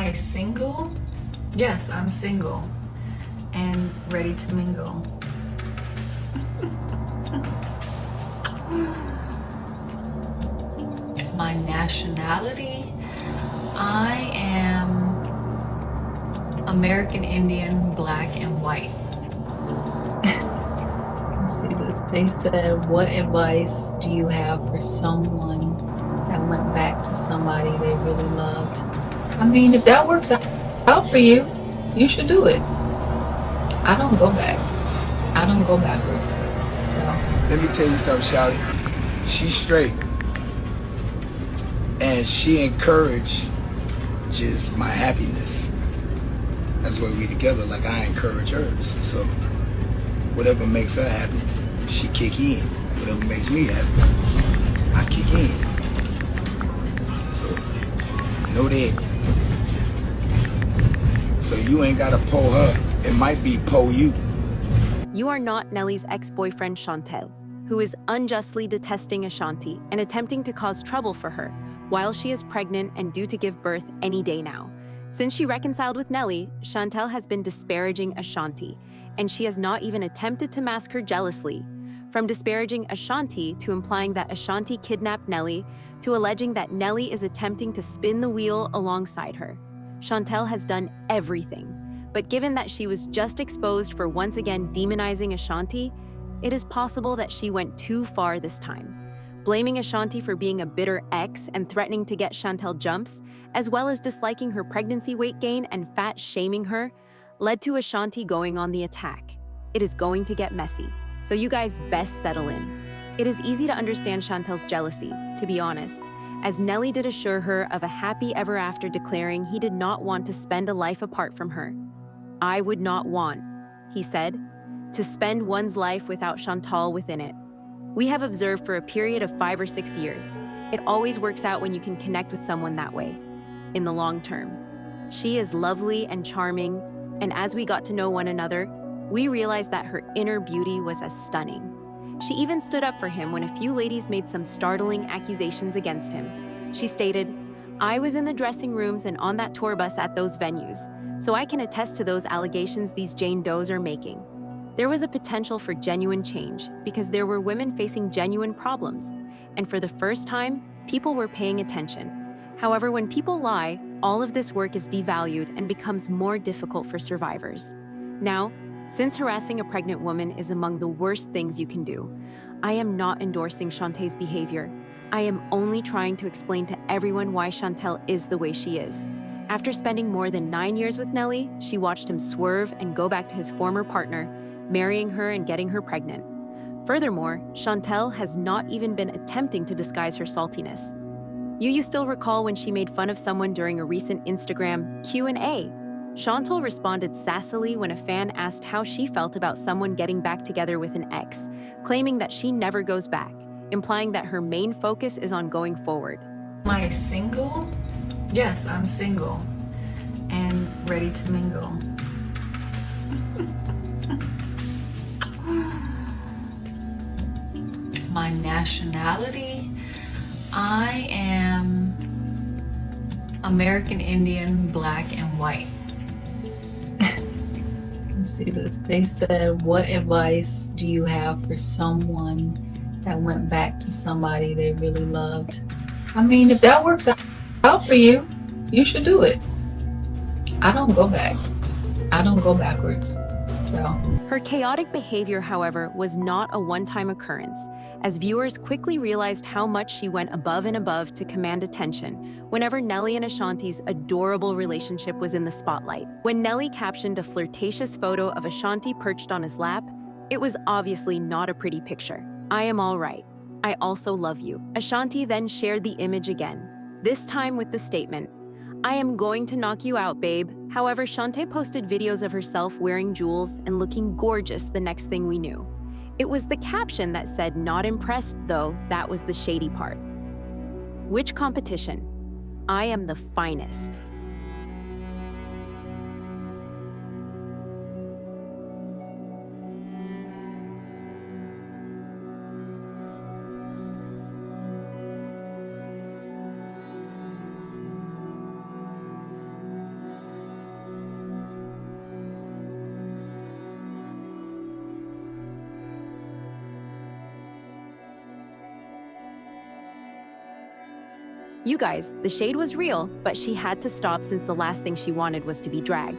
I single? Yes, I'm single and ready to mingle. My nationality? I am American Indian, black, and white. See this. They said, what advice do you have for someone that went back to somebody they really loved? I mean, if that works out for you, you should do it. I don't go back. I don't go backwards. So Let me tell you something, Shouty. She's straight. And she encourages my happiness. That's why we together, like I encourage hers. So whatever makes her happy, she kick in. Whatever makes me happy, I kick in. So know that. So you ain't gotta pull her. It might be pull you. You are not Nelly's ex-boyfriend Shantel, who is unjustly detesting Ashanti and attempting to cause trouble for her while she is pregnant and due to give birth any day now. Since she reconciled with Nelly, Shantel has been disparaging Ashanti, and she has not even attempted to mask her jealousy. From disparaging Ashanti to implying that Ashanti kidnapped Nelly to alleging that Nelly is attempting to spin the wheel alongside her. Shantel has done everything. But given that she was just exposed for once again demonizing Ashanti, it is possible that she went too far this time. Blaming Ashanti for being a bitter ex and threatening to get Shantel jumps, as well as disliking her pregnancy weight gain and fat shaming her, led to Ashanti going on the attack. It is going to get messy, so you guys best settle in. It is easy to understand Shantel's jealousy, to be honest, as Nelly did assure her of a happy ever after, declaring he did not want to spend a life apart from her. I would not want, he said, to spend one's life without Shantel within it. We have observed for a period of 5 or 6 years. It always works out when you can connect with someone that way, in the long term. She is lovely and charming, and as we got to know one another, we realized that her inner beauty was as stunning. She even stood up for him when a few ladies made some startling accusations against him. She stated, I was in the dressing rooms and on that tour bus at those venues, so I can attest to those allegations these Jane Does are making. There was a potential for genuine change because there were women facing genuine problems, and for the first time, people were paying attention. However, when people lie, all of this work is devalued and becomes more difficult for survivors. Now, since harassing a pregnant woman is among the worst things you can do, I am not endorsing Shantel's behavior. I am only trying to explain to everyone why Shantel is the way she is. After spending more than 9 years with Nelly, she watched him swerve and go back to his former partner, marrying her and getting her pregnant. Furthermore, Shantel has not even been attempting to disguise her saltiness. You still recall when she made fun of someone during a recent Instagram Q&A. Shantel responded sassily when a fan asked how she felt about someone getting back together with an ex, claiming that she never goes back, implying that her main focus is on going forward. Am I single? Yes, I'm single and ready to mingle. My nationality? I am American Indian, black, and white. see this. They said, what advice do you have for someone that went back to somebody they really loved? I mean, if that works out for you, you should do it. I don't go back. I don't go backwards. So Her chaotic behavior, however, was not a one-time occurrence, as viewers quickly realized how much she went above and above to command attention whenever Nelly and Ashanti's adorable relationship was in the spotlight. When Nelly captioned a flirtatious photo of Ashanti perched on his lap, it was obviously not a pretty picture. I am all right. I also love you. Ashanti then shared the image again, this time with the statement, I am going to knock you out, babe. However, Shantae posted videos of herself wearing jewels and looking gorgeous the next thing we knew. It was the caption that said not impressed, though that was the shady part. Which competition? I am the finest. You guys, the shade was real, but she had to stop since the last thing she wanted was to be dragged.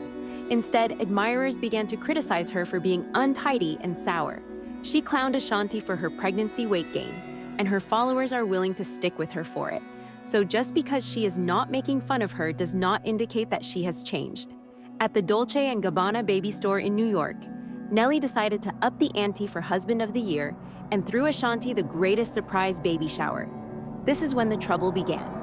Instead, admirers began to criticize her for being untidy and sour. She clowned Ashanti for her pregnancy weight gain, and her followers are willing to stick with her for it. So just because she is not making fun of her does not indicate that she has changed. At the Dolce & Gabbana baby store in New York, Nelly decided to up the ante for Husband of the Year and threw Ashanti the greatest surprise baby shower. This is when the trouble began.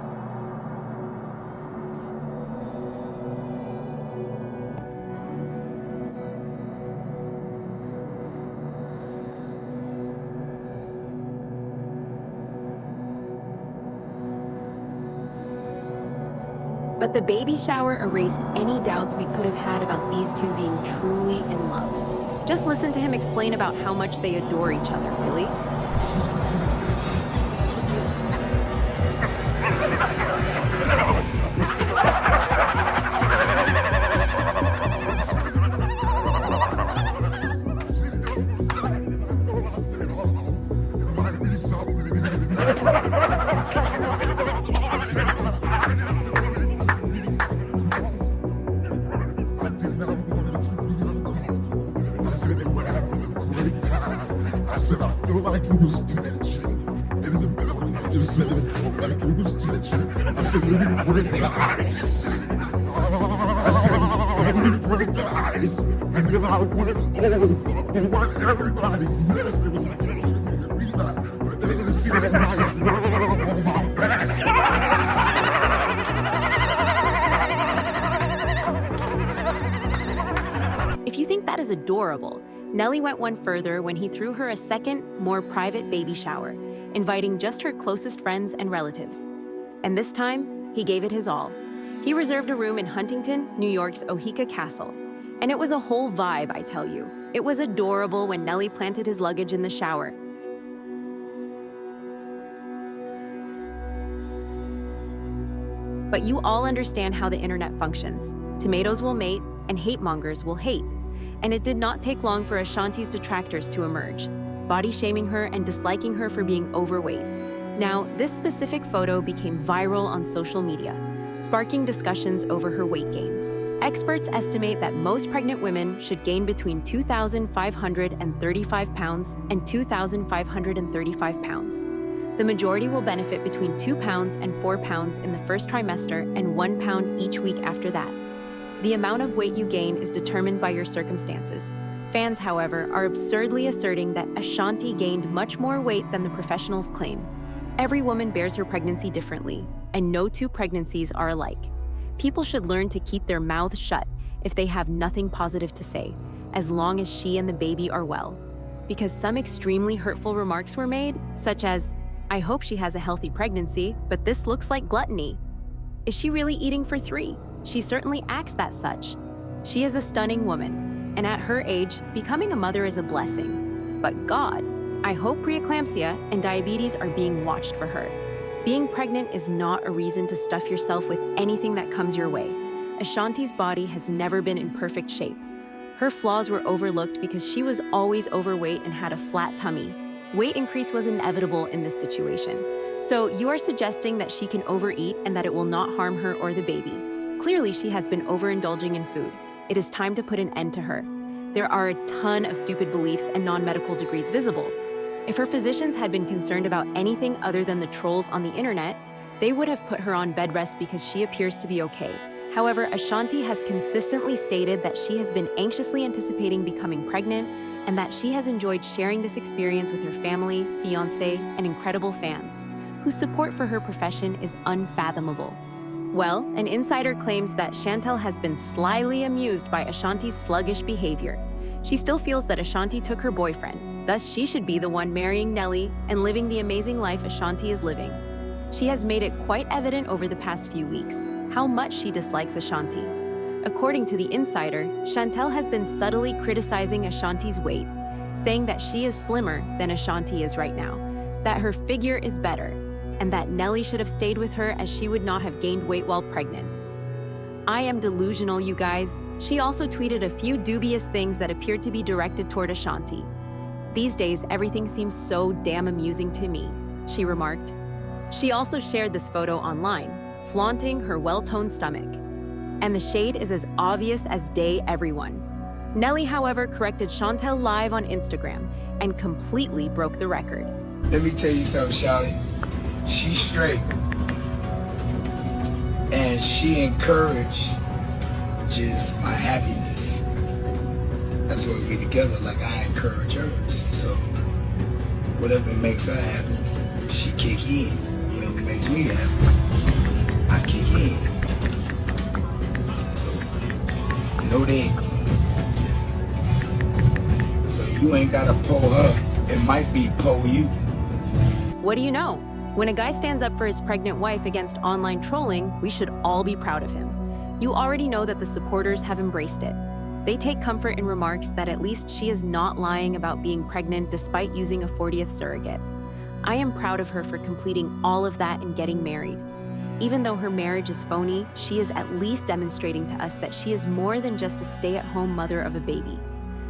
But the baby shower erased any doubts we could have had about these two being truly in love. Just listen to him explain about how much they adore each other, really. I said I feel like it was tension. And in the middle, I just said it felt like it was tension. I said, let me break the ice. I said, let me break the ice. And then I went over. And what everybody missed, it was like, let me read that. But they didn't see that nice roll on my back. If you think that is adorable, Nelly went one further when he threw her a second, more private baby shower, inviting just her closest friends and relatives. And this time, he gave it his all. He reserved a room in Huntington, New York's Oheka Castle. And it was a whole vibe, I tell you. It was adorable when Nelly planted his luggage in the shower. But you all understand how the internet functions. Tomatoes will mate, and hate mongers will hate. And it did not take long for Ashanti's detractors to emerge, body shaming her and disliking her for being overweight. Now, this specific photo became viral on social media, sparking discussions over her weight gain. Experts estimate that most pregnant women should gain between 2,535 pounds and 2,535 pounds. The majority will benefit between 2 pounds and 4 pounds in the first trimester and 1 pound each week after that. The amount of weight you gain is determined by your circumstances. Fans, however, are absurdly asserting that Ashanti gained much more weight than the professionals claim. Every woman bears her pregnancy differently, and no two pregnancies are alike. People should learn to keep their mouths shut if they have nothing positive to say, as long as she and the baby are well. Because some extremely hurtful remarks were made, such as, "I hope she has a healthy pregnancy, but this looks like gluttony. Is she really eating for 3? She certainly acts that such." She is a stunning woman, and at her age, becoming a mother is a blessing. But God, I hope preeclampsia and diabetes are being watched for her. Being pregnant is not a reason to stuff yourself with anything that comes your way. Ashanti's body has never been in perfect shape. Her flaws were overlooked because she was always overweight and had a flat tummy. Weight increase was inevitable in this situation. So you are suggesting that she can overeat and that it will not harm her or the baby. Clearly, she has been overindulging in food. It is time to put an end to her. There are a ton of stupid beliefs and non-medical degrees visible. If her physicians had been concerned about anything other than the trolls on the internet, they would have put her on bed rest because she appears to be okay. However, Ashanti has consistently stated that she has been anxiously anticipating becoming pregnant and that she has enjoyed sharing this experience with her family, fiancé, and incredible fans, whose support for her profession is unfathomable. Well, an insider claims that Shantel has been slyly amused by Ashanti's sluggish behavior. She still feels that Ashanti took her boyfriend, thus she should be the one marrying Nelly and living the amazing life Ashanti is living. She has made it quite evident over the past few weeks how much she dislikes Ashanti. According to the insider, Shantel has been subtly criticizing Ashanti's weight, saying that she is slimmer than Ashanti is right now, that her figure is better, and that Nelly should have stayed with her as she would not have gained weight while pregnant. I am delusional, you guys. She also tweeted a few dubious things that appeared to be directed toward Ashanti. "These days, everything seems so damn amusing to me," she remarked. She also shared this photo online, flaunting her well-toned stomach. And the shade is as obvious as day, everyone. Nelly, however, corrected Shantel live on Instagram and completely broke the record. Let me tell you something, Shawty. She's straight. And she encourages my happiness. That's why we together, like I encourage hers. So whatever makes her happy, she kick in. Whatever makes me happy, I kick in. So know that. So you ain't gotta pull her. It might be pull you. What do you know? When a guy stands up for his pregnant wife against online trolling, we should all be proud of him. You already know that the supporters have embraced it. They take comfort in remarks that at least she is not lying about being pregnant despite using a 40th surrogate. I am proud of her for completing all of that and getting married. Even though her marriage is phony, she is at least demonstrating to us that she is more than just a stay-at-home mother of a baby.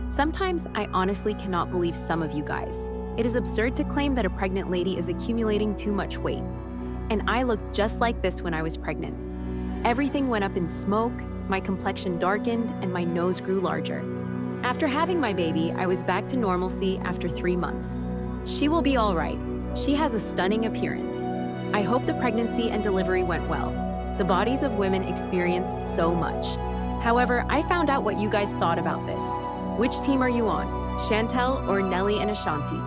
Sometimes I honestly cannot believe some of you guys. It is absurd to claim that a pregnant lady is accumulating too much weight. And I looked just like this when I was pregnant. Everything went up in smoke, my complexion darkened, and my nose grew larger. After having my baby, I was back to normalcy after 3 months. She will be all right. She has a stunning appearance. I hope the pregnancy and delivery went well. The bodies of women experience so much. However, I found out what you guys thought about this. Which team are you on? Shantel or Nelly and Ashanti?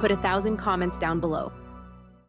Put 1,000 comments down below.